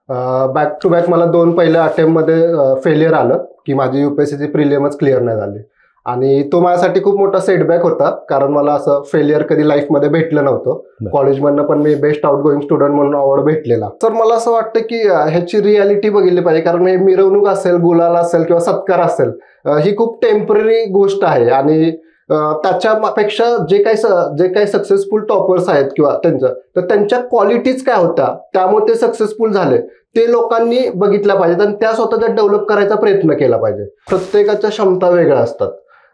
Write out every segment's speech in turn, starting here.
Back to back मला 2 पहिल्या अटेम्प्टमध्ये failure आलं की माझी UPSCची प्रिलिमच क्लिअर नाही झाली आणि तो माझ्यासाठी खूप मोठा सेटबॅक होता, कारण मला असं फेलियर कधी लाईफमध्ये भेटलं नव्हतं. कॉलेजमधनं पण मी बेस्ट आउटगोईंग स्टुडंट म्हणून अवॉर्ड भेटलेला. तर मला असं वाटतं की ह्याची रियालिटी बघितली पाहिजे, कारण हे मिरवणूक असेल, गुलाल असेल किंवा सत्कार असेल, ही खूप टेम्पररी गोष्ट आहे आणि त्याच्यापेक्षा जे काही सक्सेसफुल टॉपर्स आहेत किंवा त्यांच्या क्वालिटीज काय होत्या, त्यामुळे ते सक्सेसफुल झाले, ते लोकांनी बघितल्या पाहिजेत आणि त्या स्वतःच्या डेव्हलप करायचा प्रयत्न केला पाहिजे. प्रत्येकाच्या क्षमता वेगळ्या असतात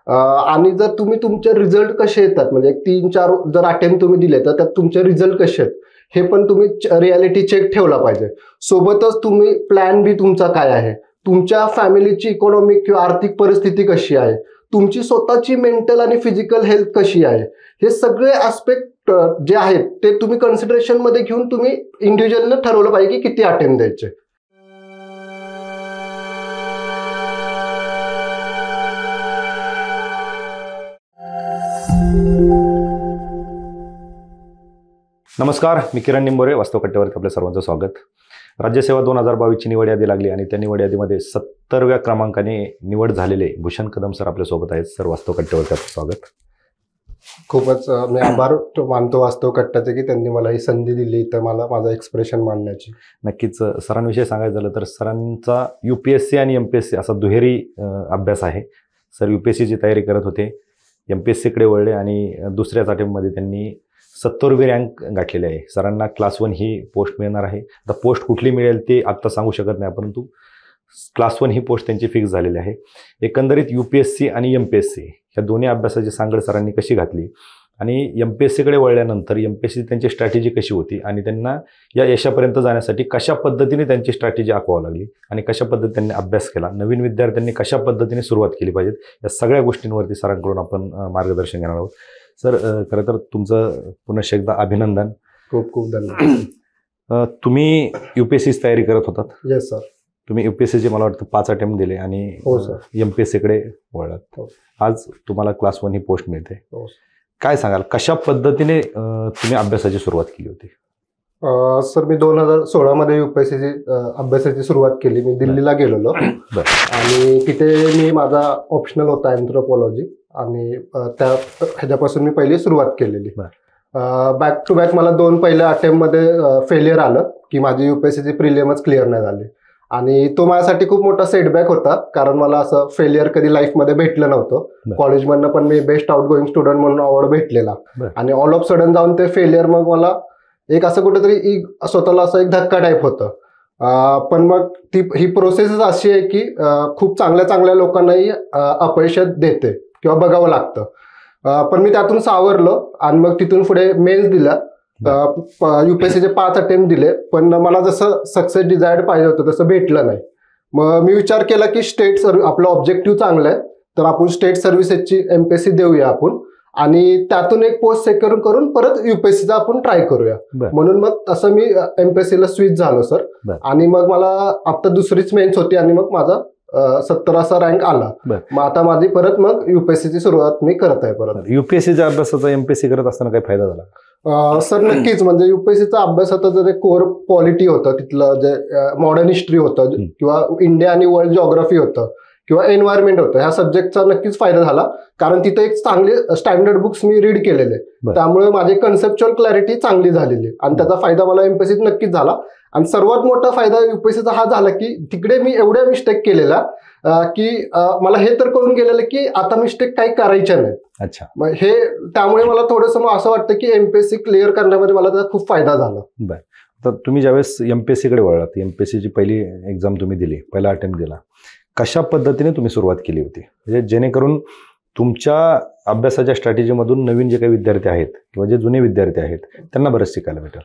आणि जर तुम्ही तुमचे रिझल्ट कसे येतात, म्हणजे 3-4 जर अटेम्प्ट तुम्ही दिले तर त्यात तुमचे रिझल्ट कसे आहेत हे पण तुम्ही रियालिटी चेक ठेवला पाहिजे. सोबतच तुम्ही प्लॅन बी तुमचा काय आहे, तुमच्या फॅमिलीची इकॉनॉमिक किंवा आर्थिक परिस्थिती कशी आहे, तुमची स्वतःची मेंटल आणि फिजिकल हेल्थ कशी आहे, हे सगळे ऍस्पेक्ट जे आहेत ते तुम्ही कन्सिडरेशन मध्ये घेऊन तुम्ही इंडिव्हिज्युअलने ठरवलं पाहिजे की किती अटेम्प्ट द्यायचे. नमस्कार, मी किरण निंबोरे, वास्तव कट्ट्यावरती आपल्या सर्वांचं स्वागत. राज्यसेवा 2022ची निवड यादी लागली आणि त्या निवड यादीमध्ये 70व्या क्रमांकाने निवड झालेले भूषण कदम सर आपल्या सोबत आहेत. सर, वास्तव कट्ट्यावरती आपलं स्वागत. खूपच मी आभार मानतो वास्तव कट्ट्याचे की त्यांनी मला ही संधी दिली तर मला माझं एक्सप्रेशन मांडण्याची. नक्कीच. सरांविषयी सांगायचं झालं तर सरांचा UPSC आणि MPSC असा दुहेरी अभ्यास आहे. सर UPSCची तयारी करत होते, MPSCकडे वळले आणि दुसऱ्याच अटेम्प्टमध्ये त्यांनी 70वी रँक गाठलेली आहे. सरांना क्लास 1 ही पोस्ट मिळणार आहे. आता पोस्ट कुठली मिळेल ते आत्ता सांगू शकत नाही, परंतु क्लास 1 ही पोस्ट त्यांची फिक्स झालेली आहे. एकंदरीत UPSC आणि MPSC ह्या दोन्ही अभ्यासाची सांगड सरांनी कशी घातली आणि MPSCकडे वळल्यानंतर MPSC त्यांची स्ट्रॅटेजी कशी होती आणि त्यांना या यशापर्यंत जाण्यासाठी कशा पद्धतीने त्यांची स्ट्रॅटेजी आखवावी लागली आणि कशा पद्धतीने त्यांनी अभ्यास केला, नवीन विद्यार्थ्यांनी कशा पद्धतीने सुरुवात केली पाहिजे, या सगळ्या गोष्टींवरती सरांकडून आपण मार्गदर्शन घेणार आहोत. सर, खरं तर तुमचं पुन्हा एकदा अभिनंदन. खूप खूप धन्यवाद. तुम्ही UPSCची तयारी करत होतात? Yes sir. तुम्ही UPSCचे मला वाटतं 5 अटेम्प्ट दिले आणि हो सर, MPSCकडे वळलात. आज तुम्हाला क्लास 1 ही पोस्ट मिळते. हो. काय सांगाल, कशा पद्धतीने तुम्ही अभ्यासाची सुरुवात केली होती? सर, मी 2016मध्ये UPSCची अभ्यासाची सुरुवात केली. मी दिल्लीला गेलेलो आणि तिथे मी माझा ऑप्शनल होता अँथ्रोपॉलॉजी आणि ह्याच्यापासून मी पहिली सुरुवात केलेली. बॅक टू बॅक मला 2 पहिल्या अटेम्प्टमध्ये फेलियर आलं की माझी UPSCची प्रिलिमच क्लिअर नाही झाली आणि तो माझ्यासाठी खूप मोठा सेटबॅक होता, कारण मला असं फेलियर कधी लाईफमध्ये भेटलं नव्हतं. कॉलेजमधनं पण मी बेस्ट आउटगोईंग स्टुडंट म्हणून अवॉर्ड भेटलेला आणि ऑल ऑफ सडन जाऊन ते फेलियर मग मला एक असं कुठेतरी स्वतःला असं एक धक्का टाईप होतं. पण मग ही प्रोसेसच अशी आहे की खूप चांगल्या लोकांनाही अपयश देते किंवा बघावं लागतं. पण मी त्यातून सावरलो आणि मग तिथून पुढे मेन्स दिला. UPSCचे 5 अटेम्प्ट दिले, पण मला जसं सक्सेस डिझायर्ड पाहिजे होतं तसं भेटलं नाही. मग मी विचार केला की स्टेट आपलं ऑब्जेक्टिव्ह चांगलं आहे, तर आपण स्टेट सर्व्हिसेसची MPSC देऊया आपण आणि त्यातून एक पोस्ट सेक्युर करून परत UPSCचा आपण ट्राय करूया. म्हणून मग तसं मी MPSCला स्विच झालो सर. आणि मग मला आता दुसरीच मेन्स होती आणि मग माझा 70 असा रँक आला. मग आता माझी परत मग UPSCची सुरुवात मी करत आहे परत. UPSCच्या अभ्यासाचा MPSC करत असताना काही फायदा झाला? सर नक्कीच. म्हणजे UPSCचा अभ्यासाचं जे कोर पॉलिटी होतं, तिथलं जे मॉडर्न हिस्ट्री होतं किंवा इंडिया आणि वर्ल्ड जिओग्राफी होतं किंवा एन्व्हायरमेंट होतं, ह्या सब्जेक्टचा नक्कीच फायदा झाला, कारण तिथे एक चांगले स्टँडर्ड बुक्स मी रीड केलेले, त्यामुळे माझी कन्सेप्च्युअल क्लॅरिटी चांगली झालेली आणि त्याचा फायदा मला MPSCत नक्कीच झाला. आणि सर्वात मोठा फायदा UPSCचा हा झाला की तिकडे मी एवढ्या मिस्टेक केलेल्या की मला हे तर कळून गेलेलं की आता मिस्टेक काही करायच्या नाहीत. अच्छा. मग हे त्यामुळे मला थोडंसं असं वाटतं की MPSC क्लिअर करण्यामध्ये मला त्याचा खूप फायदा झाला. बरं. तर तुम्ही ज्यावेळेस MPSCकडे वळलात, MPSCची पहिली एक्झाम तुम्ही दिली, पहिला अटेम्प्ट दिला, कशा पद्धतीने तुम्ही सुरुवात केली होती, म्हणजे जेणेकरून तुमच्या अभ्यासाच्या स्ट्रॅटेजीमधून नवीन जे काही विद्यार्थी आहेत किंवा जे जुने विद्यार्थी आहेत त्यांना बरंच शिकायला भेटेल?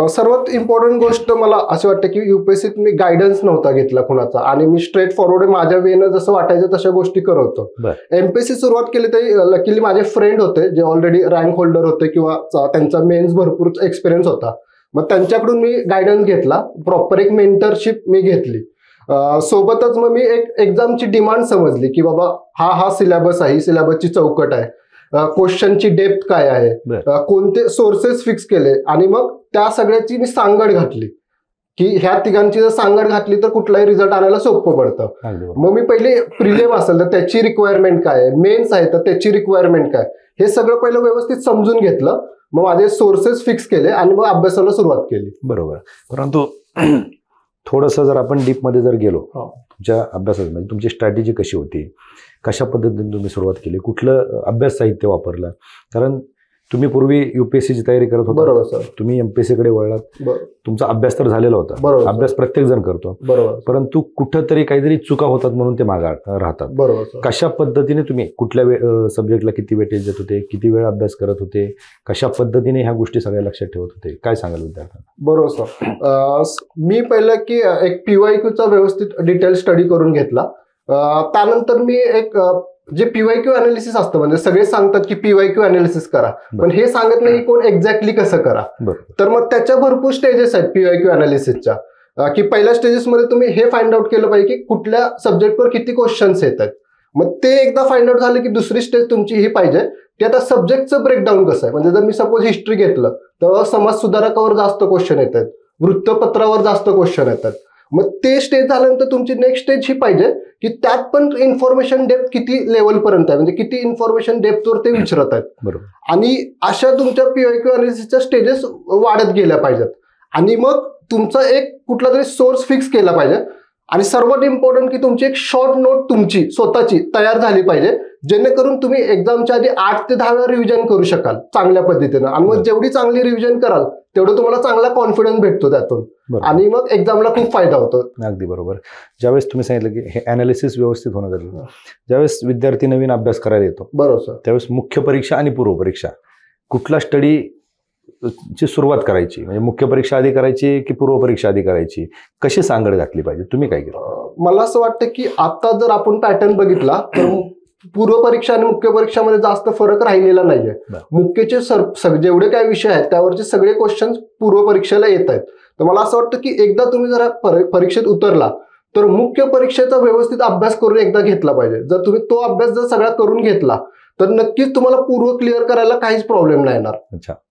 सर्वात इम्पॉर्टंट गोष्ट मला असं वाटतं की UPSCत मी गायडन्स नव्हता घेतला कुणाचा आणि मी स्ट्रेट फॉरवर्ड माझ्या वेनं जसं वाटायचं तशा गोष्टी करत होतो. MPSC सुरुवात केली तरी लकीली माझे फ्रेंड होते जे ऑलरेडी रँक होल्डर होते किंवा त्यांचा मेन्स भरपूर एक्सपिरियन्स होता. मग त्यांच्याकडून मी गायडन्स घेतला, प्रॉपर एक मेंटरशिप मी घेतली. सोबतच मग मी एक एक्झामची डिमांड समजली की बाबा हा सिलेबस आहे, ही सिलेबसची चौकट आहे, क्वेश्चनची डेप्थ काय आहे, कोणते सोर्सेस फिक्स केले आणि मग त्या सगळ्याची मी सांगड घातली की ह्या तिघांची जर सांगड घातली तर कुठलाही रिझल्ट आणायला सोपं पडतं. मग मी पहिले प्रिलिम असेल तर त्याची रिक्वायरमेंट काय आहे, मेन्स आहे तर त्याची रिक्वायरमेंट काय, हे सगळं पहिलं व्यवस्थित समजून घेतलं. मग माझे सोर्सेस फिक्स केले आणि मग अभ्यासाला सुरुवात केली. बरोबर. परंतु थोडंसं जर आपण डीपमध्ये जर गेलो, तुमच्या अभ्यासात म्हणजे तुमची स्ट्रॅटेजी कशी होती, कशा पद्धतीने तुम्ही सुरुवात केली, कुठलं अभ्यास साहित्य वापरलं? कारण तुम्ही पूर्वी UPSCची तयारी करत होता. बरोबर सर. तुम्ही MPSC कडे वळलात. तुमचा अभ्यास तर झालेला होता. बरोबर. अभ्यास प्रत्येक जण करतो. बरोबर. परंतु कुठंतरी काहीतरी चुका होतात म्हणून ते मागे राहतात. बरोबर. कशा पद्धतीने तुम्ही कुठल्या सब्जेक्टला किती वेटेज देत होते, किती वेळ अभ्यास करत होते, कशा पद्धतीने ह्या गोष्टी सगळ्या लक्षात ठेवत होते, काय सांगाल विद्यार्थ्यांना? बरोबर सर. मी पहिलं की एक PYQचा व्यवस्थित डिटेल स्टडी करून घेतला. त्यानंतर मी एक जे PYQ अनालिसिस असतं, म्हणजे सगळे सांगतात की PYQ अनालिसिस करा, पण हे सांगत नाही की कोण एक्झॅक्टली कसं करा. तर मग त्याच्या भरपूर स्टेजेस आहेत PYQ अनालिसिसच्या, की पहिल्या स्टेजेसमध्ये तुम्ही हे फाइंड आउट केलं पाहिजे की कुठल्या सब्जेक्टवर किती क्वेश्चन्स येत आहेत. मग ते एकदा फाइंड आउट झालं की दुसरी स्टेज तुमची ही पाहिजे की आता सब्जेक्टचं ब्रेकडाऊन कसं आहे. म्हणजे जर मी सपोज हिस्ट्री घेतलं तर समाज सुधारकावर जास्त क्वेश्चन येत आहेत, वृत्तपत्रावर जास्त क्वेश्चन येतात. मग ते स्टेज झाल्यानंतर तुमची नेक्स्ट स्टेज ही पाहिजे की त्यात पण इन्फॉर्मेशन डेप्थ किती लेवलपर्यंत आहे, म्हणजे किती इन्फॉर्मेशन डेप्थवर ते विचारत आहेत. बरोबर. आणि अशा तुमच्या PYQ अनालिसिसच्या स्टेजेस वाढत गेल्या पाहिजेत. आणि मग तुमचा एक कुठला तरी सोर्स फिक्स केला पाहिजे. आणि सर्वात इम्पॉर्टंट की तुमची एक शॉर्ट नोट तुमची स्वतःची तयार झाली पाहिजे, जेणेकरून तुम्ही एक्झामच्या आधी 8 ते 10 वेळा रिव्हिजन करू शकाल चांगल्या पद्धतीनं. आणि मग जेवढी चांगली रिव्हिजन कराल तेवढं तुम्हाला चांगला कॉन्फिडन्स भेटतो त्यातून, आणि मग एक्झामला खूप फायदा होतो. अगदी बरोबर. ज्यावेळेस तुम्ही सांगितलं की हे अनालिसिस व्यवस्थित होणं गरजेचं आहे, ज्यावेळेस विद्यार्थी नवीन अभ्यास करायला येतो, बरोबर, त्यावेळेस मुख्य परीक्षा आणि पूर्व परीक्षा कुठला स्टडी ची सुरुवात करायची, म्हणजे मुख्य परीक्षा आधी करायची की पूर्व परीक्षा आधी करायची, कशी सांगड घातली पाहिजे, तुम्ही काय केलं? मला असं वाटतं की आता जर आपण पॅटर्न बघितला तर पूर्व परीक्षा आणि मुख्य परीक्षामध्ये जास्त फरक राहिलेला नाहीये. मुख्यचे जेवढे काय विषय आहेत त्यावरचे सगळे क्वेश्चन पूर्व परीक्षेला येत आहेत. तर मला असं वाटतं की एकदा तुम्ही जरा परीक्षेत उतरला तर मुख्य परीक्षेचा व्यवस्थित अभ्यास करून एकदा घेतला पाहिजे. जर तुम्ही तो अभ्यास जर सगळा करून घेतला तर नक्कीच तुम्हाला पूर्व क्लिअर करायला काहीच प्रॉब्लेम नाही येणार.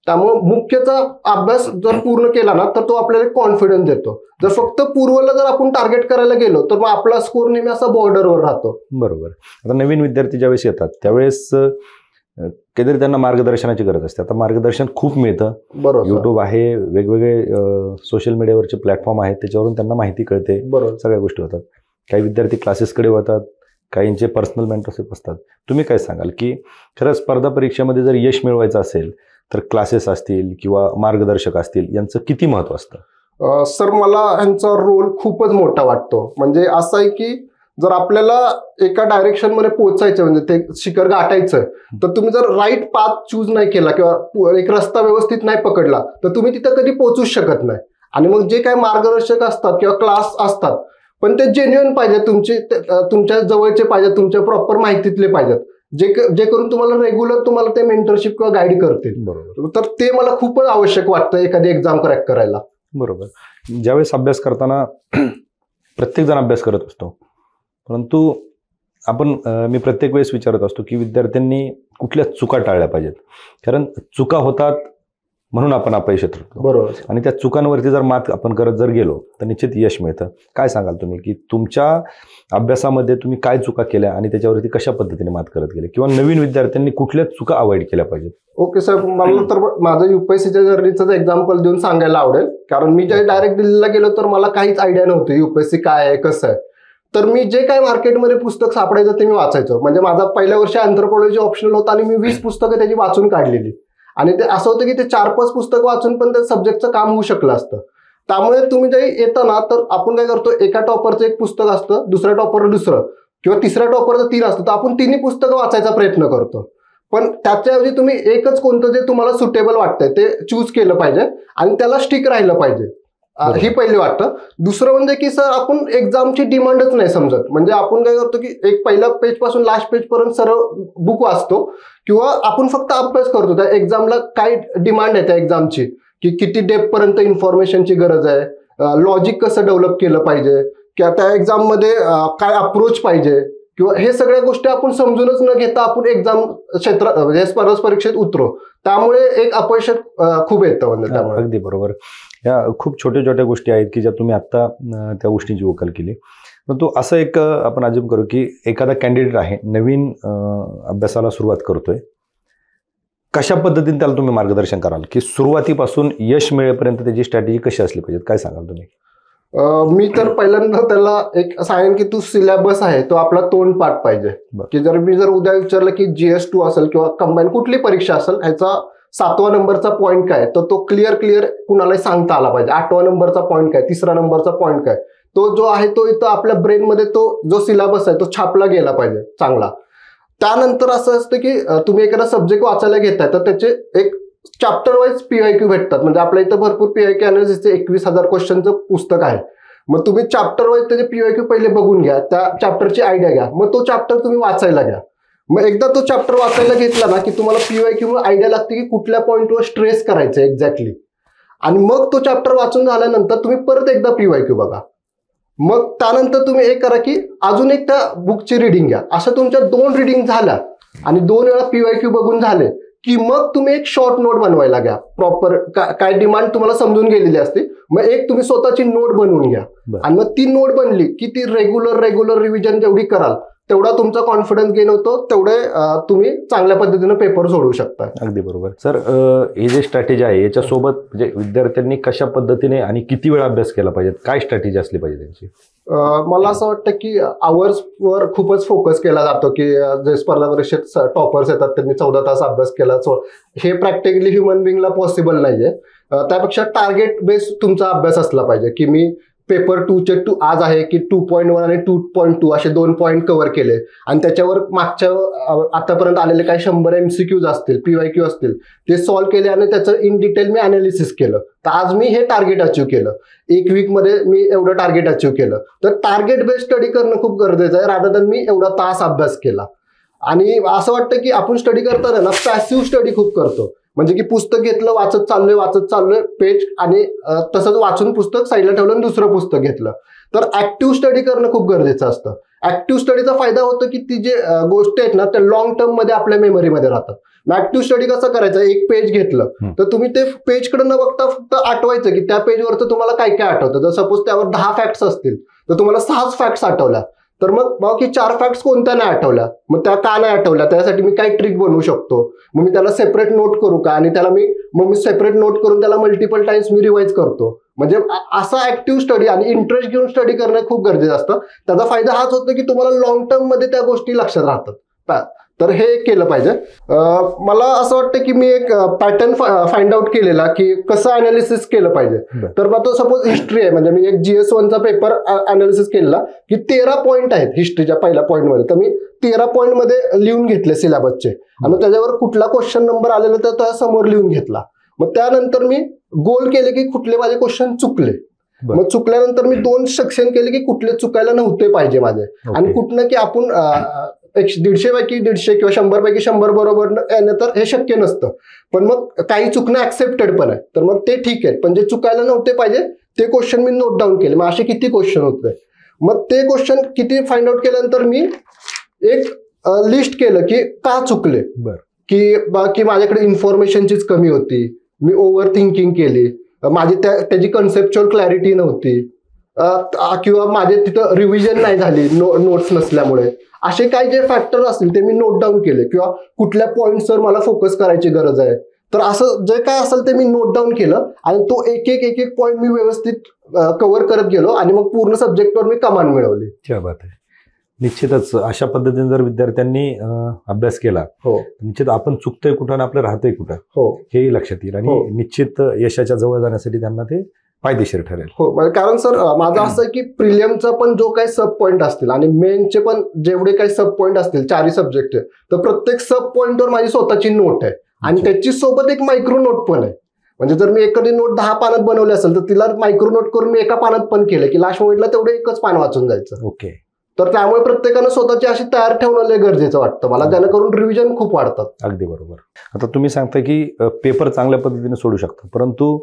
त्यामुळे मुख्यचा अभ्यास जर पूर्ण केला ना तर तो आपल्याला कॉन्फिडन्स देतो. जर फक्त पूर्वला जर आपण टार्गेट करायला गेलो तर मग आपला स्कोर नेहमी असा बॉर्डरवर राहतो. बरोबर. आता नवीन विद्यार्थी ज्यावेळेस येतात त्यावेळेस काहीतरी त्यांना मार्गदर्शनाची गरज असते. आता मार्गदर्शन खूप मिळतं. बरोबर. युट्यूब आहे, वेगवेगळे सोशल मीडियावरचे प्लॅटफॉर्म आहेत, त्याच्यावरून त्यांना माहिती कळते. बरोबर. सगळ्या गोष्टी होतात. काही विद्यार्थी क्लासेसकडे वळतात, काहींचे पर्सनल मेंटरशिप असतात. तुम्ही काय सांगाल की खरं स्पर्धा परीक्षेमध्ये जर यश मिळवायचं असेल तर क्लासेस असतील किंवा मार्गदर्शक असतील यांचं किती महत्व असतं? सर, मला ह्यांचा रोल खूपच मोठा वाटतो. म्हणजे असं आहे की जर आपल्याला एका डायरेक्शन मध्ये पोहोचायचं, म्हणजे ते शिखर गाठायचं, तर तुम्ही जर राईट पाथ चूज नाही केला किंवा एक रस्ता व्यवस्थित नाही पकडला तर तुम्ही तिथं कधी पोहोचूच शकत नाही. आणि मग जे काही मार्गदर्शक असतात किंवा क्लास असतात पण ते जेन्युइन पाहिजे, तुमच्या जवळचे पाहिजेत, तुमच्या प्रॉपर माहितीतले पाहिजेत, जे करून तुम्हाला रेग्युलर तुम्हाला ते मेंटरशिप किंवा गाईड करतील. बरोबर. तर ते मला खूपच आवश्यक वाटतं एखादी एक्झाम क्रॅक करायला. बरोबर. ज्यावेळेस अभ्यास करताना प्रत्येक जण अभ्यास करत असतो, परंतु मी प्रत्येक वेळेस विचारत असतो की विद्यार्थ्यांनी कुठल्या चुका टाळल्या पाहिजेत. कारण चुका होतात म्हणून आपण अपयश ठरतो. बरोबर. आणि त्या चुकांवरती जर मात आपण करत जर गेलो तर निश्चित यश मिळतं. काय सांगाल तुम्ही की तुमच्या अभ्यासामध्ये तुम्ही काय चुका केल्या आणि त्याच्यावरती कशा पद्धतीने मात करत गेले, किंवा नवीन विद्यार्थ्यांनी कुठल्या चुका अवॉइड केल्या पाहिजेत? ओके सर, मला तर माझं UPSCच्या जर्नीचं एक्झाम्पल देऊन सांगायला आवडेल. कारण मी ज्या डायरेक्ट दिल्लीला गेलो तर मला काहीच आयडिया नव्हती UPSC काय आहे, कसं आहे. तर मी जे काही मार्केटमध्ये पुस्तक सापडायचं ते मी वाचायचो. म्हणजे माझा पहिल्या वर्षी अँथ्रोपॉलॉजी ऑप्शनल होता आणि मी 20 पुस्तकं त्याची वाचून काढलेली. आणि ते असं होतं की ते 4-5 पुस्तकं वाचून पण त्या सब्जेक्टचं काम होऊ शकलं असतं. त्यामुळे तुम्ही जे येतं ना तर आपण काय करतो, एका टॉपरचं एक पुस्तक असतं, दुसऱ्या टॉपरचं दुसरं, किंवा तिसऱ्या टॉपरचं 3 असतं, तर आपण 3 पुस्तकं वाचायचा प्रयत्न करतो. पण त्याच्याऐवजी तुम्ही एकच कोणतं जे तुम्हाला सुटेबल वाटतंय ते चूज केलं पाहिजे आणि त्याला स्टिक राहिलं पाहिजे. ही पहिली वाटतं. दुसरं म्हणजे की सर, आपण एक्झामची डिमांडच नाही समजत. म्हणजे आपण काय करतो की एक पहिल्या पेज पासून लास्ट पेज पर्यंत सरळ बुक वाचतो किंवा आपण फक्त अभ्यास करतो. त्या एक्झामला काय डिमांड आहे त्या एक्झामची, की किती डेप्थ पर्यंत इन्फॉर्मेशनची गरज आहे, लॉजिक कसं डेव्हलप केलं पाहिजे, किंवा त्या एक्झाममध्ये काय अप्रोच पाहिजे, किंवा हे सगळ्या गोष्टी आपण समजूनच न घेता आपण एक्झाम क्षेत्र म्हणजे स्पर्धा परीक्षेत उतरो, त्यामुळे एक अपयश खूप येतं म्हणजे त्यामुळे. अगदी बरोबर. या खूप छोट्या छोट्या गोष्टी आहेत की ज्या तुम्ही आता त्या गोष्टींची वकाल केली. परंतु असं एक आपण अज्युम करू की एखादा कॅन्डिडेट आहे, नवीन अभ्यासाला सुरुवात करतोय, कशा पद्धतीने त्याला तुम्ही मार्गदर्शन कराल की सुरुवातीपासून यश मिळेपर्यंत त्याची स्ट्रॅटेजी कशी असली पाहिजे, काय सांगाल तुम्ही? मी तर पहिल्यांदा त्याला एक सांगेन की तू सिलेबस आहे तो आपला तोंड पाठ पाहिजे. की जर उद्या विचारलं की GS2 असेल किंवा कंबाईन कुठली परीक्षा असेल, ह्याचा 7वा नंबरचा पॉईंट काय, तर तो क्लिअर कुणालाही सांगता आला पाहिजे. 8वा नंबरचा पॉईंट काय, 3रा नंबरचा पॉईंट काय, तो जो आहे तो इथं आपल्या ब्रेनमध्ये तो जो सिलेबस आहे तो छापला गेला पाहिजे चांगला. त्यानंतर असं असतं की तुम्ही एखादा सब्जेक्ट वाचायला घेताय तर त्याचे एक चॅप्टर वाईज PYQ भेटतात. म्हणजे आपल्या इथं भरपूर PYQ अनालिसिसचे 21,000 क्वेश्चनचं पुस्तक आहे. मग तुम्ही चॅप्टर वाईज त्याचे PYQ पहिले बघून घ्या, त्या चॅप्टरची आयडिया घ्या, मग तो चॅप्टर तुम्ही वाचायला घ्या. मग एकदा तो चॅप्टर वाचायला घेतला ना की तुम्हाला PYQ आयडिया लागते की कुठल्या पॉईंटवर स्ट्रेस करायचं एक्झॅक्टली. आणि मग तो चॅप्टर वाचून झाल्यानंतर तुम्ही परत एकदा PYQ बघा. मग त्यानंतर तुम्ही एक करा की अजून एक त्या बुकची रिडिंग घ्या. असं तुमच्या 2 रिडिंग झाल्या आणि 2 वेळा PYQ बघून झाले की मग तुम्ही एक शॉर्ट नोट बनवायला घ्या. प्रॉपर काय डिमांड तुम्हाला समजून गेलेली असते, मग एक तुम्ही स्वतःची नोट बनवून घ्या. आणि मग ती नोट बनली की ती रेग्युलर रिव्हिजन जेवढी कराल तेवढा तुमचा कॉन्फिडन्स गेन होतो, तेवढे तुम्ही चांगल्या पद्धतीने पेपर सोडवू शकता. अगदी बरोबर. सर, हे जे स्ट्रॅटेजी आहे याच्यासोबत म्हणजे विद्यार्थ्यांनी कशा पद्धतीने आणि किती वेळा अभ्यास केला पाहिजे, काय स्ट्रॅटेजी असली पाहिजे त्यांची? मला असं वाटतं की आवर्सवर खूपच फोकस केला जातो की जे स्पर्धा परीक्षेत टॉपर्स येतात त्यांनी 14 तास अभ्यास केला. हे प्रॅक्टिकली ह्युमन बिंगला पॉसिबल नाहीये. त्यापेक्षा टार्गेट बेस्ड तुमचा अभ्यास असला पाहिजे की मी पेपर 2चे आज आहे की 2.1 आणि 2.2 असे 2 पॉईंट कव्हर केले आणि त्याच्यावर मागच्या आतापर्यंत आलेले काही 100 MCQs असतील, PYQ असतील, ते सॉल्व्ह केले आणि त्याचं इन डिटेल मी अनालिसिस केलं. तर आज मी हे टार्गेट अचीव्ह केलं, 1 वीकमध्ये मी एवढं टार्गेट अचीव्ह केलं. तर टार्गेट बेस्ड स्टडी करणं खूप गरजेचं आहे, रादर दॅन मी एवढा तास अभ्यास केला. आणि असं वाटतं की आपण स्टडी करताना ना पॅसिव्ह स्टडी खूप करतो. म्हणजे की पुस्तक घेतलं, वाचत चाललोय पेज आणि तसंच वाचून पुस्तक साईडला ठेवलं आणि दुसरं पुस्तक घेतलं. तर ऍक्टिव्ह स्टडी करणं खूप गरजेचं असतं. ऍक्टिव्ह स्टडीचा फायदा होतो की ती जे गोष्टी आहेत ना त्या लॉंग टर्म मध्ये आपल्या मेमरीमध्ये राहतात. मग ऍक्टिव्ह स्टडी कसं करायचं, एक पेज घेतलं तर तुम्ही ते पेजकडे न बघता फक्त आठवायचं की त्या पेजवरचं तुम्हाला काय काय आठवतं. जर सपोज त्यावर 10 फॅक्ट्स असतील तर तुम्हाला 6 फॅक्ट्स आठवल्या, तर मग बाकी 4 फॅक्ट्स कोणत्या नाही आठवल्या, मग त्या का नाही आठवल्या, त्यासाठी मी काय ट्रिक बनवू शकतो. मग मी त्याला सेपरेट नोट करू का, आणि त्याला मी सेपरेट नोट करून त्याला मल्टिपल टाइम्स मी रिवाइज करतो. म्हणजे असा ऍक्टिव्ह स्टडी आणि इंटरेस्ट घेऊन स्टडी करणं खूप गरजेचं असतं. त्याचा फायदा हाच होतो की तुम्हाला लॉंग टर्म मध्ये त्या गोष्टी लक्षात राहतात. तर हे केलं पाहिजे. मला असं वाटतं की मी एक पॅटर्न फाइंड आउट केलेला की कसं अनालिसिस केलं पाहिजे. तर मग तो सपोज हिस्ट्री आहे, म्हणजे मी एक GS1चा पेपर अनालिसिस केलेला की 13 पॉईंट आहेत हिस्ट्रीच्या पहिल्या पॉईंटमध्ये. तर मी 13 पॉईंटमध्ये लिहून घेतले सिलेबसचे आणि त्याच्यावर कुठला क्वेश्चन नंबर आलेला तर त्या समोर लिहून घेतला. मग त्यानंतर मी गोल केले की कुठले माझे क्वेश्चन चुकले. मग चुकल्यानंतर मी 2 सेक्शन केले की कुठले चुकायला नव्हते पाहिजे माझे, आणि कुठनं की आपण 150 पैकी 150 किंवा 100 पैकी 100 बरोबर येणं तर हे शक्य नसतं. पण मग काही चुकणं ऍक्सेप्टेड पण आहे, तर मग ते ठीक आहे. पण जे चुकायला नव्हते पाहिजे ते क्वेश्चन मी नोट डाऊन केले. मग असे किती क्वेश्चन होते, मग ते क्वेश्चन किती फाइंड आउट केल्यानंतर मी एक लिस्ट केलं की का चुकले. की माझ्याकडे इन्फॉर्मेशनचीच कमी होती, मी ओव्हर थिंकिंग केली, माझी त्याची कन्सेप्च्युअल क्लॅरिटी नव्हती, किंवा माझे तिथं रिव्हिजन नाही झाली नोट्स नसल्यामुळे. असे काही जे फॅक्टर असतील ते मी नोट डाऊन केले, किंवा कुठल्या पॉईंट्सवर मला फोकस करायची गरज आहे. तर असं जे काय असेल ते मी नोट डाऊन केलं आणि तो एक एक पॉईंट मी व्यवस्थित कव्हर करत गेलो आणि मग पूर्ण सब्जेक्टवर मी कमांड मिळवली. क्या बात आहे. निश्चितच अशा पद्धतीने जर विद्यार्थ्यांनी अभ्यास केला, निश्चित आपण चुकतोय कुठं आणि आपलं राहतोय कुठं हेही लक्षात येईल, आणि निश्चित यशाच्या जवळ जाण्यासाठी त्यांना ते फायदेशीर ठरेल. कारण सर माझं असं आहे की प्रिलियमचा पण जो काही सब पॉईंट असतील आणि मेनचे पण जेवढे काही सब पॉईंट असतील 4 सब्जेक्टचे, तर प्रत्येक सब पॉईंटवर माझी स्वतःची नोट आहे आणि त्याची सोबत एक मायक्रो नोट पण आहे. म्हणजे जर मी एखादी नोट 10 पानात बनवली असेल तर तिला मायक्रो नोट करून मी एका पानात पण केलं की लास्ट मोमेंटला तेवढं एकच पान वाचून जायचं. ओके. तर त्यामुळे प्रत्येकानं स्वतःची अशी तयार ठेवणं गरजेचं वाटतं मला, जेणेकरून रिव्हिजन खूप वाढतात. अगदी बरोबर. आता तुम्ही सांगता की पेपर चांगल्या पद्धतीने सोडू शकतो, परंतु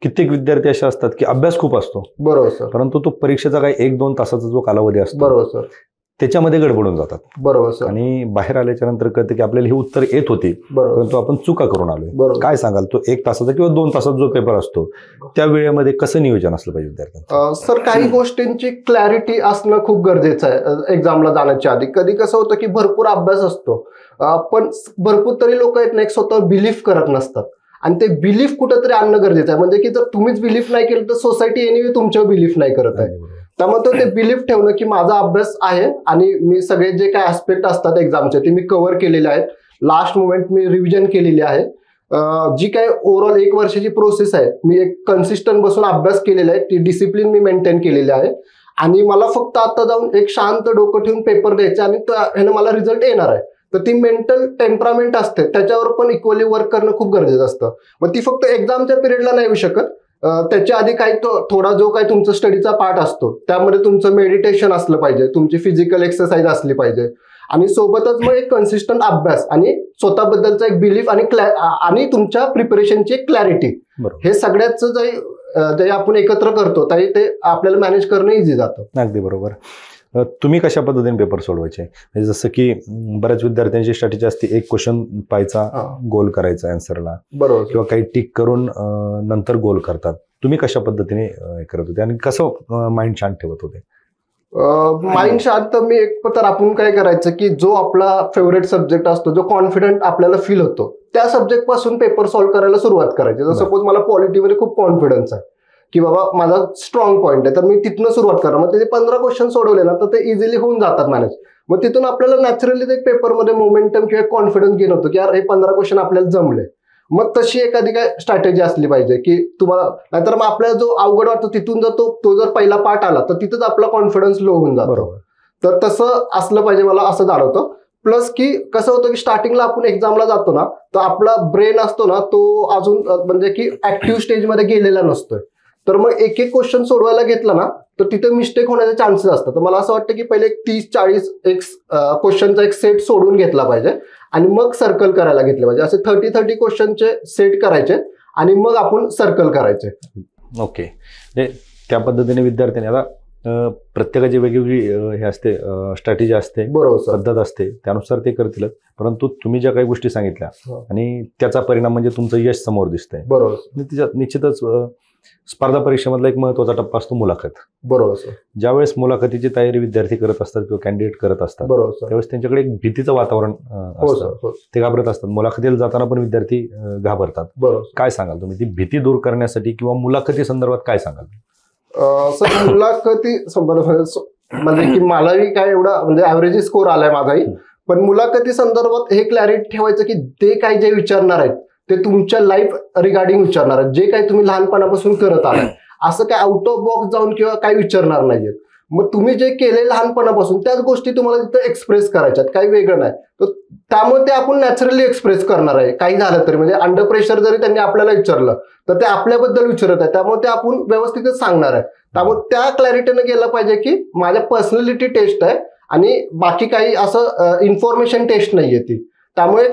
कित्येक विद्यार्थी असे असतात की अभ्यास खूप असतो. बरोबर सर. परंतु तो परीक्षेचा काही 1-2 तासाचा जो कालावधी असतो, बरोबर सर, त्याच्यामध्ये गडबडून जातात. बरोबर सर. आणि बाहेर आल्याच्या नंतर कळतं की आपल्याला ही उत्तर येत होती, बरोबर. परंतु आपण चुका करून आलोय. बरोबर. काय सांगाल, तो 1 तासाचा किंवा 2 तासाचा जो पेपर असतो त्या वेळेमध्ये कसं नियोजन असलं पाहिजे विद्यार्थ्यांचं? सर, काही गोष्टींची क्लॅरिटी असणं खूप गरजेचं आहे एक्झामला जाण्याच्या आधी. कधी कसं होतं की भरपूर अभ्यास असतो, पण भरपूर तरी लोक आहेत ना, एक स्वतः बिलीफ करत नसतात, आणि ते बिलीफ कुठंतरी आणणं गरजेचं आहे. म्हणजे की जर तुम्हीच बिलीफ नाही केलं तर सोसायटी एनिवे तुमच्यावर बिलीफ नाही करत आहे. त्यामुळे ते बिलीफ ठेवणं की माझा अभ्यास आहे आणि मी सगळे जे काही ऍस्पेक्ट असतात एक्झामचे ते मी कव्हर केलेले आहेत. लास्ट मोमेंट मी रिव्हिजन केलेली आहे. जी काही ओव्हरऑल 1 वर्षाची प्रोसेस आहे, मी एक कन्सिस्टंट बसून अभ्यास केलेला आहे. ती डिसिप्लिन मी मेंटेन केलेली आहे, आणि मला फक्त आता जाऊन एक शांत डोकं ठेवून पेपर द्यायचा, आणि ह्यानं मला रिझल्ट येणार आहे. तर ती मेंटल टेम्परामेंट असते, त्याच्यावर पण इक्वली वर्क करणं खूप गरजेचं असतं. मग ती फक्त एक्झामच्या पिरियडला नाही येऊ शकत. त्याच्या आधी काही थोडा जो काही तुमचा स्टडीचा पार्ट असतो त्यामध्ये तुमचं मेडिटेशन असलं पाहिजे, तुमची फिजिकल एक्सरसाइज असली पाहिजे, आणि सोबतच मग एक कन्सिस्टंट अभ्यास आणि स्वतःबद्दलचा एक बिलीफ आणि तुमच्या प्रिपरेशनची एक क्लॅरिटी, हे सगळ्याचं जे आपण एकत्र करतो ते आपल्याला मॅनेज करणं इझी जातं. अगदी बरोबर. तुम्ही कशा पद्धतीने पेपर सोडवायचे? म्हणजे जसं की बऱ्याच विद्यार्थ्यांची स्ट्रॅटेजी असते, एक क्वेश्चन पाहायचा, गोल करायचा आन्सरला, बरोबर, किंवा काही टिक करून नंतर गोल करतात. तुम्ही कशा पद्धतीने करत होते आणि कसं माइंड शांत ठेवत होते? माइंड शांत मी तर आपण काय करायचं की जो आपला फेवरेट सब्जेक्ट असतो, जो कॉन्फिडंट आपल्याला फील होतो, त्या सब्जेक्ट पासून पेपर सॉल्व्ह करायला सुरुवात करायची. जर सपोज मला पॉलिटीमध्ये खूप कॉन्फिडन्स आहे की बाबा माझा स्ट्रॉंग पॉईंट आहे, तर मी तिथनं सुरुवात करणार. मग ते 15 क्वेश्चन सोडवले ना तर ते इझिली होऊन जातात मॅनेज. मग तिथून आपल्याला नॅचरली ते पेपरमध्ये मोमेंटम किंवा कॉन्फिडन्स गेन होतो की यार हे 15 क्वेश्चन आपल्याला जमले. मग तशी एखादी काय स्ट्रॅटेजी असली पाहिजे की तुम्हाला, नाहीतर मग आपल्याला जो अवघड वाटतो तिथून जर तो जर पहिला पार्ट आला तर तिथंच आपला कॉन्फिडन्स लो होऊन जातो. तर तसं असलं पाहिजे, मला असं जाणवतं. प्लस की कसं होतं की स्टार्टिंगला आपण एक्झामला जातो ना, तर आपला ब्रेन असतो ना तो अजून म्हणजे की ऍक्टिव्ह स्टेजमध्ये गेलेला नसतोय. तर मग एक क्वेश्चन सोडवायला घेतला ना तर तिथे मिस्टेक होण्याचे चान्सेस असतात. तर मला असं वाटतं की पहिले 30-40 क्वेश्चनचा एक सेट सोडून घेतला पाहिजे, आणि मग सर्कल करायला घेतले पाहिजे. असे 30 क्वेश्चनचे सेट करायचे आणि मग आपण सर्कल करायचे. ओके. त्या पद्धतीने विद्यार्थ्यांनी, आता प्रत्येकाची वेगवेगळी हे असते, स्ट्रॅटेजी असते, बरोबर, पद्धत असते, त्यानुसार ते करतीलच. परंतु तुम्ही ज्या काही गोष्टी सांगितल्या आणि त्याचा परिणाम म्हणजे तुमचं यश समोर दिसतंय. बरोबर. निश्चितच स्पर्धा परीक्षेमधला एक महत्वाचा टप्पा असतो मुलाखत. बरोबर सर. ज्यावेळेस मुलाखतीची तयारी विद्यार्थी करत असतात किंवा कॅन्डिडेट करत असतात, बरोबर, त्यावेळेस त्यांच्याकडे एक भीतीचं वातावरण असतं. ते घाबरत असतात. मुलाखतीला जाताना पण विद्यार्थी घाबरतात. बरोबर. काय सांगाल तुम्ही ती भीती दूर करण्यासाठी किंवा मुलाखती संदर्भात काय सांगाल? सर, मुलाखती म्हणजे की मलाही काय एवढा म्हणजे ऍव्हरेज स्कोर आलाय माझाही, पण मुलाखती संदर्भात हे क्लॅरिटी ठेवायचं की ते काय जे विचारणार आहेत ते तुमच्या लाईफ रिगार्डिंग विचारणार आहेत, जे काही तुम्ही लहानपणापासून करत आलाय. असं काय आउट ऑफ बॉक्स जाऊन किंवा काही विचारणार नाहीयेत. मग तुम्ही जे केले लहानपणापासून त्याच गोष्टी तुम्हाला तिथं एक्सप्रेस करायच्यात, काही वेगळं नाही. तर त्यामुळे ते आपण नॅचरली एक्सप्रेस करणार आहे. काही झालं तरी, म्हणजे अंडर प्रेशर जरी त्यांनी आपल्याला विचारलं तर ते आपल्याबद्दल विचारत आहे, त्यामुळे ते आपण व्यवस्थितच सांगणार आहे. त्यामुळे त्या क्लॅरिटीने गेलं पाहिजे की माझ्या पर्सनॅलिटी टेस्ट आहे आणि बाकी काही असं इन्फॉर्मेशन टेस्ट नाहीये ती. त्यामुळे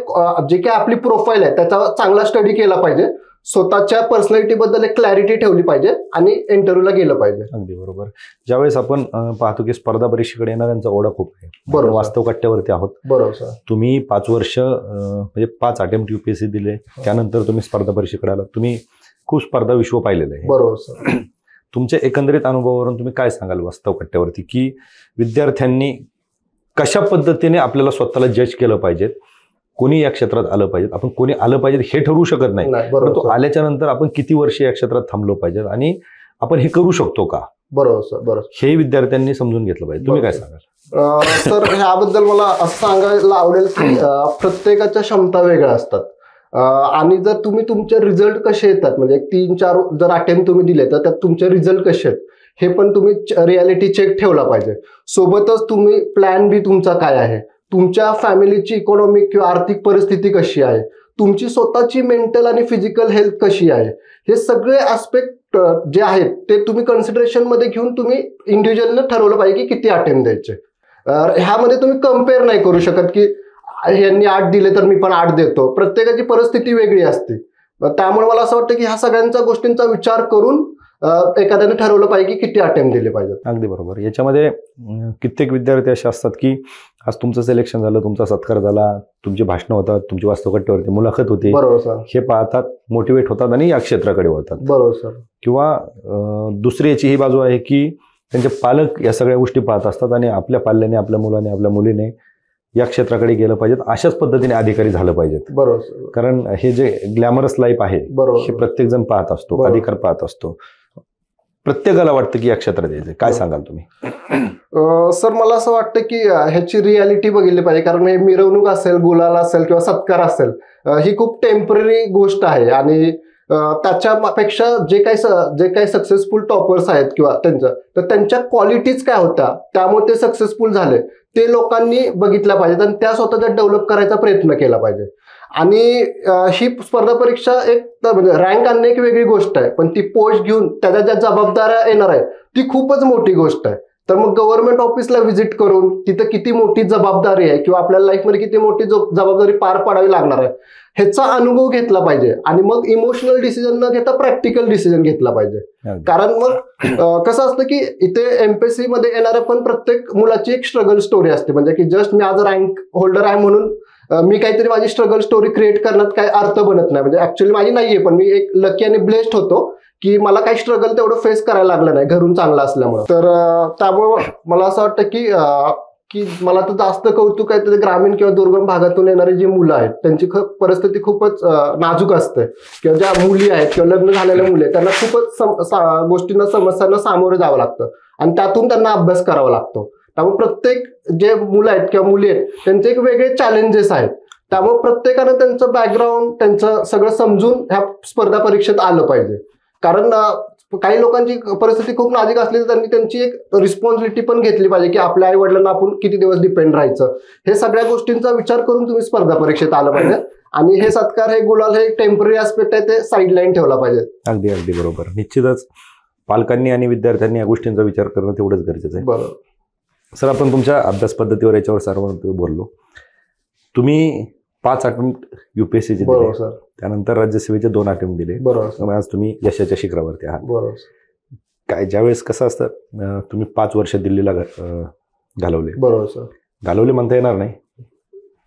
जे काही आपली प्रोफाईल आहे त्याचा चांगला स्टडी केला पाहिजे, स्वतःच्या पर्सनॅलिटी बद्दल एक क्लॅरिटी ठेवली पाहिजे आणि इंटरव्ह्यूला गेलं पाहिजे. अगदी बरोबर. ज्यावेळेस आपण पाहतो की स्पर्धा परीक्षेकडे येणाऱ्यांचा ओढा खूप आहे. बरोबर. वास्तव कट्ट्यावरती आहोत. बरोबर सर. तुम्ही 5 वर्ष म्हणजे 5 अटेम्प्ट UPSC दिले, त्यानंतर तुम्ही स्पर्धा परीक्षेकडे आलात. तुम्ही खूप स्पर्धा विश्व पाहिलेलं आहे. बरोबर सर. तुमच्या एकंदरीत अनुभवावरून तुम्ही काय सांगाल वास्तव कट्ट्यावरती, की विद्यार्थ्यांनी कशा पद्धतीने आपल्याला स्वतःला जज केलं पाहिजे, कोणी या क्षेत्रात आलं पाहिजे, आपण कोणी आलं पाहिजे हे ठरवू शकत नाही, परंतु आल्याच्या नंतर आपण किती वर्ष या क्षेत्रात थांबलो पाहिजे आणि आपण हे करू शकतो का? बरोबर सर. बरोबर. हे विद्यार्थ्यांनी समजून घेतलं पाहिजे. तुम्ही काय सांगाल? सर, ह्याबद्दल मला असं सांगायला आवडेल की प्रत्येकाच्या क्षमता वेगळ्या असतात, आणि जर तुम्ही तुमचे रिझल्ट कसे येतात, म्हणजे 3-4 जर अटेम्प्ट तुम्ही दिले तर त्यात तुमचे रिझल्ट कसे आहेत हे पण तुम्ही रियालिटी चेक ठेवला पाहिजे. सोबतच तुम्ही प्लॅन बी तुमचा काय आहे, तुमच्या फॅमिलीची इकॉनॉमिक किंवा आर्थिक परिस्थिती कशी आहे, तुमची स्वतःची मेंटल आणि फिजिकल हेल्थ कशी आहे, हे सगळे ऍस्पेक्ट जे आहेत ते तुम्ही कन्सिडरेशन मध्ये घेऊन तुम्ही इंडिव्हिज्युअलनं ठरवलं पाहिजे की किती अटेम्प्ट द्यायचे. ह्यामध्ये तुम्ही कम्पेअर नाही करू शकत की यांनी 8 दिले तर मी पण 8 देतो. प्रत्येकाची परिस्थिती वेगळी असते. त्यामुळे मला असं वाटतं की ह्या सगळ्यांच्या गोष्टींचा विचार करून एखाद्याने ठरवलं पाहिजे की किती अटेम्प्ट दिले पाहिजेत. अगदी बरोबर. याच्यामध्ये कित्येक विद्यार्थी असे असतात की आज तुमचं सिलेक्शन झालं, तुमचा सत्कार झाला, तुमची भाषणं होतात, तुमची वास्तवकट्ट्यावरती मुलाखत होते, बरोबर सर. हे पाहतात, मोटिवेट होतात आणि या क्षेत्राकडे वळतात. बरोबर सर. किंवा दुसरी याची ही बाजू आहे की त्यांचे पालक या सगळ्या गोष्टी पाहत असतात आणि आपल्या पाल्याने, आपल्या मुलाने, आपल्या मुलीने या क्षेत्राकडे गेलं पाहिजेत, अशाच पद्धतीने अधिकारी झालं पाहिजेत. बरोबर सर. कारण हे जे ग्लॅमरस लाईफ आहे बरोबर. हे प्रत्येक जण पाहत असतो, बरोबर. अधिकार पाहत असतो, प्रत्येकाला वाटतं की या क्षेत्रात यायचं. काय सांगाल तुम्ही? सर मला असं वाटतं की ह्याची रियालिटी बघितली पाहिजे, कारण हे मिरवणूक असेल, गुलाल असेल किंवा सत्कार असेल, ही खूप टेम्पररी गोष्ट आहे आणि त्याच्यापेक्षा जे काही सक्सेसफुल टॉपर्स आहेत किंवा त्यांच्या क्वालिटीज काय होत्या, त्यामुळे ते सक्सेसफुल झाले, ते लोकांनी बघितल्या पाहिजेत आणि त्या स्वतःच्या डेव्हलप करायचा प्रयत्न केला पाहिजे. आणि ही स्पर्धा परीक्षा एक म्हणजे रँक आणणे एक वेगळी गोष्ट आहे, पण ती पोस्ट घेऊन त्याच्या ज्या जबाबदाऱ्या येणार आहे ती खूपच मोठी गोष्ट आहे. तर मग गव्हर्नमेंट ऑफिसला व्हिजिट करून तिथं किती मोठी जबाबदारी आहे किंवा आपल्या लाईफमध्ये किती मोठी जबाबदारी पार पाडावी लागणार आहे ह्याचा अनुभव घेतला पाहिजे आणि मग इमोशनल डिसिजन न घेता प्रॅक्टिकल डिसिजन घेतला पाहिजे. कारण मग कसं असतं की इथे एमपीएससी मध्ये येणाऱ्या पण प्रत्येक मुलाची एक स्ट्रगल स्टोरी असते, म्हणजे की जस्ट मी आज रँक होल्डर आहे म्हणून मी काहीतरी माझी स्ट्रगल स्टोरी क्रिएट करण्यात काही अर्थ बनत नाही. म्हणजे ऍक्च्युअली माझी नाहीये, पण मी एक लकी आणि ब्लेस्ड होतो की मला काही स्ट्रगल तेवढं फेस करायला लागलं नाही घरून चांगलं असल्यामुळे. तर त्यामुळे मला असं वाटतं की मला तर जास्त कौतुक आहे ते ग्रामीण किंवा दुर्गम भागातून येणारी जी मुलं आहेत त्यांची परिस्थिती खूपच नाजूक असते, किंवा ज्या मुली आहेत किंवा लग्न झालेल्या मुली आहेत त्यांना खूपच गोष्टींना, समस्यांना सामोरं जावं लागतं आणि त्यातून त्यांना अभ्यास करावा लागतो. त्यामुळे प्रत्येक जे मुलं आहेत किंवा मुली आहेत त्यांचे एक वेगळे चॅलेंजेस आहेत. त्यामुळे प्रत्येकानं त्यांचं बॅकग्राऊंड, त्यांचं सगळं समजून ह्या स्पर्धा परीक्षेत आलं पाहिजे. कारण काही लोकांची परिस्थिती खूप नाजूक असली तर त्यांनी त्यांची एक रिस्पॉन्सिबिलिटी पण घेतली पाहिजे की आपल्या आई वडिलांना आपण किती दिवस डिपेंड राहायचं, हे सगळ्या गोष्टींचा विचार करून तुम्ही स्पर्धा परीक्षेत आलं पाहिजे. आणि हे सत्कार, हे गुलाल, हे टेम्पररी ऍस्पेक्ट आहे, ते साईड लाईन ठेवला पाहिजे. अगदी अगदी बरोबर. निश्चितच पालकांनी आणि विद्यार्थ्यांनी या गोष्टींचा विचार करणं तेवढंच गरजेचं आहे. बरोबर सर, आपण तुमच्या अभ्यास पद्धतीवर याच्यावर सर्व बोललो. तुम्ही 5 अटेम्प्ट युपीएससीचे दिले, सर. त्यानंतर राज्यसेवेचे 2 अटेम्प्ट दिले. बरोबर. आज तुम्ही यशाच्या शिखरावरती आहात. बरोबर. काय ज्यावेळेस कसं असतं, तुम्ही 5 वर्ष दिल्लीला घालवले. बरोबर सर. घालवले म्हणता येणार नाही,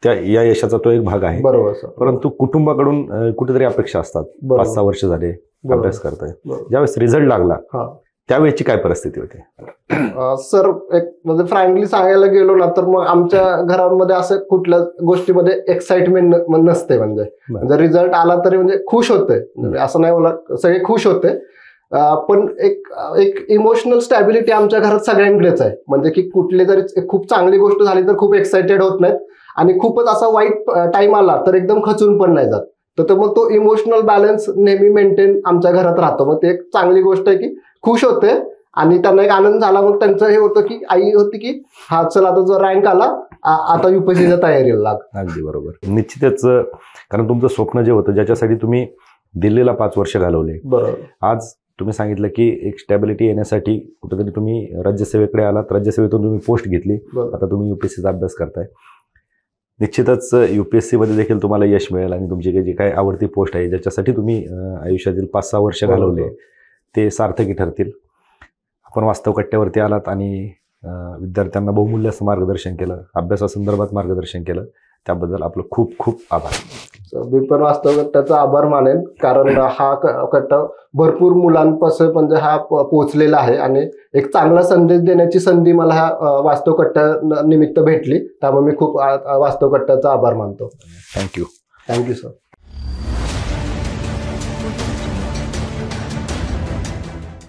त्या या यशाचा तो एक भाग आहे. बरोबर सर. परंतु कुटुंबाकडून कुठेतरी अपेक्षा असतात. 5-6 वर्ष झाले अभ्यास करताय, ज्यावेळेस रिझल्ट लागला त्यावेळेची काय परिस्थिती होती? सर एक म्हणजे फ्रँकली सांगायला गेलो ना तर मग आमच्या घरांमध्ये असं कुठल्या गोष्टीमध्ये एक्साइटमेंट नसते. म्हणजे रिझल्ट आला तरी म्हणजे खुश होते, असं नाही बोला, सगळे खुश होते, पण एक इमोशनल स्टॅबिलिटी आमच्या घरात सगळ्यांकडेच आहे. म्हणजे की कुठली तरी खूप चांगली गोष्ट झाली तर खूप एक्साइटेड होत नाहीत आणि खूपच असा वाईट टाइम आला तर एकदम खचून पण नाही जात. तर मग तो इमोशनल बॅलन्स नेहमी मेंटेन आमच्या घरात राहतो. मग ते एक चांगली गोष्ट आहे की खुश होते आणि त्यांना एक आनंद झाला. मग त्यांचं हे होतं की आई होती की हा चल आता जो रँक आला आता युपीएससीच्या तयारीला लाग. अगदी बरोबर. निश्चितच, कारण तुमचं स्वप्न जे होतं ज्याच्यासाठी तुम्ही दिल्लीला 5 वर्ष घालवले, बरोबर, आज तुम्ही सांगितलं की एक स्टॅबिलिटी येण्यासाठी कुठेतरी तुम्ही राज्यसेवेकडे आलात, राज्यसेवेतून तुम्ही पोस्ट घेतली, आता तुम्ही युपीएससीचा अभ्यास करताय. निश्चितच युपीएससीमध्ये देखील तुम्हाला यश मिळेल आणि तुमची जी काही आवडती पोस्ट आहे ज्याच्यासाठी तुम्ही आयुष्यातील 5-6 वर्ष घालवले ते सार्थकी ठरतील. आपण वास्तव कट्ट्यावरती आलात आणि विद्यार्थ्यांना बहुमूल्य असं मार्गदर्शन केलं, अभ्यासासंदर्भात मार्गदर्शन केलं, त्याबद्दल आपलं खूप खूप आभार. मी पण वास्तव कट्ट्याचा आभार मानेन, कारण हा कट्टा भरपूर मुलांपासून म्हणजे हा पोहोचलेला आहे आणि एक चांगला संदेश देण्याची संधी मला ह्या वास्तव कट्ट्या निमित्त भेटली. त्यामुळे मी खूप वास्तव कट्ट्याचा आभार मानतो. थँक्यू. Thank you sir.